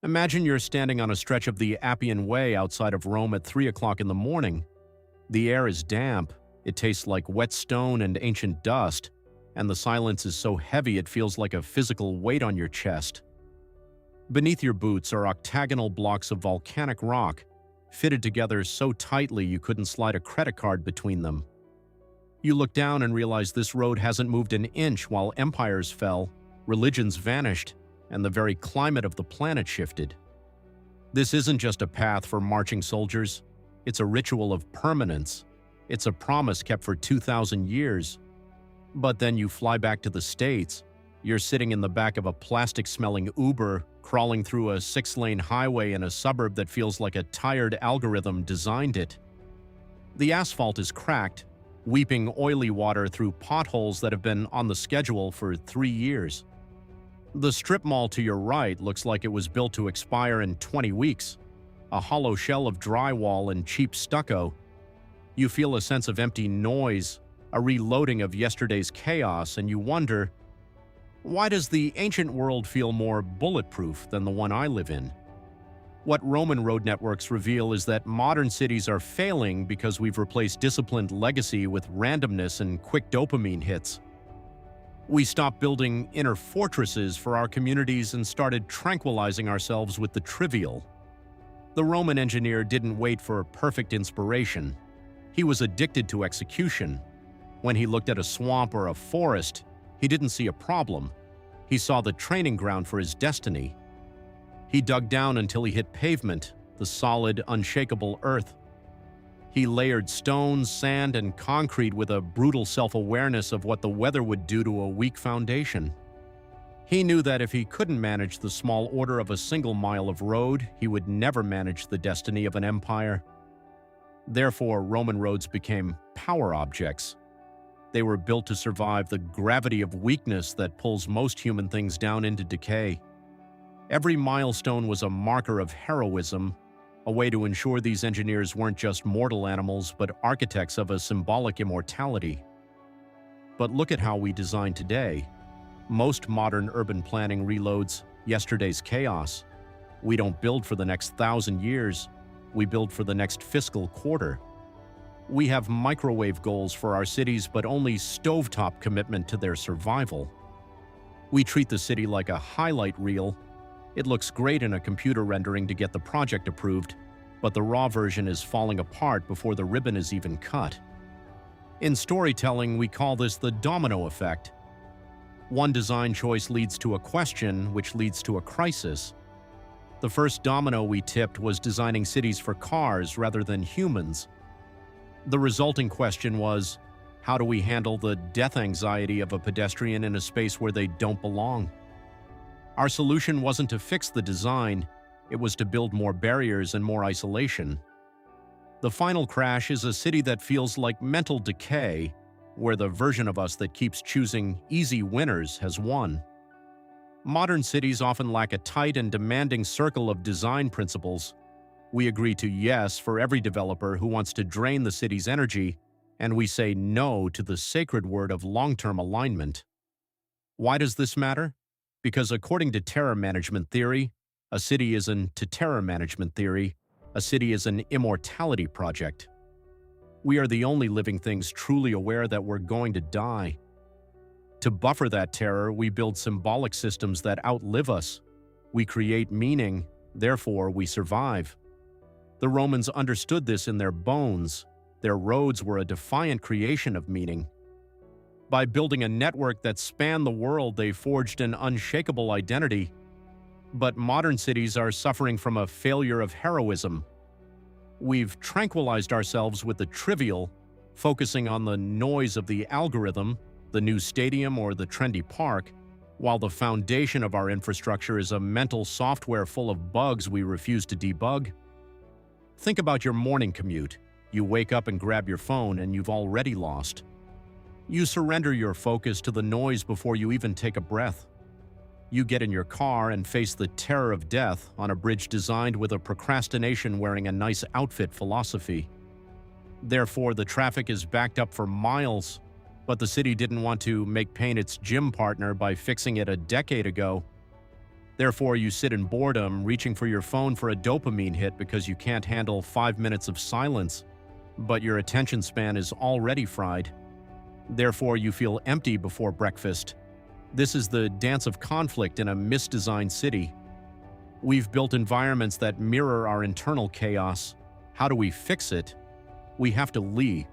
Imagine you're standing on a stretch of the Appian Way outside of Rome at 3 o'clock in the morning. The air is damp, it tastes like wet stone and ancient dust, and the silence is so heavy it feels like a physical weight on your chest. Beneath your boots are octagonal blocks of volcanic rock, fitted together so tightly you couldn't slide a credit card between them. You look down and realize this road hasn't moved an inch while empires fell, religions vanished, and the very climate of the planet shifted. This isn't just a path for marching soldiers, it's a ritual of permanence. It's a promise kept for 2,000 years. But then you fly back to the States. You're sitting in the back of a plastic-smelling Uber, crawling through a 6-lane highway in a suburb that feels like a tired algorithm designed it. The asphalt is cracked, weeping oily water through potholes that have been on the schedule for 3 years. The strip mall to your right looks like it was built to expire in 20 weeks, a hollow shell of drywall and cheap stucco. You feel a sense of empty noise, a reloading of yesterday's chaos, and you wonder, why does the ancient world feel more bulletproof than the one I live in? What Roman road networks reveal is that modern cities are failing because we've replaced disciplined legacy with randomness and quick dopamine hits. We stopped building inner fortresses for our communities and started tranquilizing ourselves with the trivial. The Roman engineer didn't wait for perfect inspiration. He was addicted to execution. When he looked at a swamp or a forest, he didn't see a problem. He saw the training ground for his destiny. He dug down until he hit pavement, the solid, unshakable earth. He layered stones, sand, and concrete with a brutal self-awareness of what the weather would do to a weak foundation. He knew that if he couldn't manage the small order of a single mile of road, he would never manage the destiny of an empire. Therefore, Roman roads became power objects. They were built to survive the gravity of weakness that pulls most human things down into decay. Every milestone was a marker of heroism, a way to ensure these engineers weren't just mortal animals but architects of a symbolic immortality. But look at how we design today. Most modern urban planning reloads yesterday's chaos. We don't build for the next 1,000 years, we build for the next fiscal quarter. We have microwave goals for our cities but only stovetop commitment to their survival. We treat the city like a highlight reel. It looks great in a computer rendering to get the project approved, but the raw version is falling apart before the ribbon is even cut. In storytelling, we call this the domino effect. One design choice leads to a question, which leads to a crisis. The first domino we tipped was designing cities for cars rather than humans. The resulting question was, how do we handle the death anxiety of a pedestrian in a space where they don't belong? Our solution wasn't to fix the design, it was to build more barriers and more isolation. The final crash is a city that feels like mental decay, where the version of us that keeps choosing easy winners has won. Modern cities often lack a tight and demanding circle of design principles. We agree to yes for every developer who wants to drain the city's energy, and we say no to the sacred word of long-term alignment. Why does this matter? Because according to terror management theory, a city isn't to terror management theory, a city is an immortality project. We are the only living things truly aware that we're going to die. To buffer that terror, we build symbolic systems that outlive us. We create meaning, therefore we survive. The Romans understood this in their bones. Their roads were a defiant creation of meaning. By building a network that spanned the world, they forged an unshakable identity. But modern cities are suffering from a failure of heroism. We've tranquilized ourselves with the trivial, focusing on the noise of the algorithm, the new stadium or the trendy park, while the foundation of our infrastructure is a mental software full of bugs we refuse to debug. Think about your morning commute. You wake up and grab your phone and you've already lost. You surrender your focus to the noise before you even take a breath. You get in your car and face the terror of death on a bridge designed with a procrastination wearing a nice outfit philosophy. Therefore, the traffic is backed up for miles, but the city didn't want to make pain its gym partner by fixing it a decade ago. Therefore, you sit in boredom, reaching for your phone for a dopamine hit because you can't handle 5 minutes of silence. But your attention span is already fried. Therefore, you feel empty before breakfast. This is the dance of conflict in a misdesigned city. We've built environments that mirror our internal chaos. How do we fix it? We have to leave.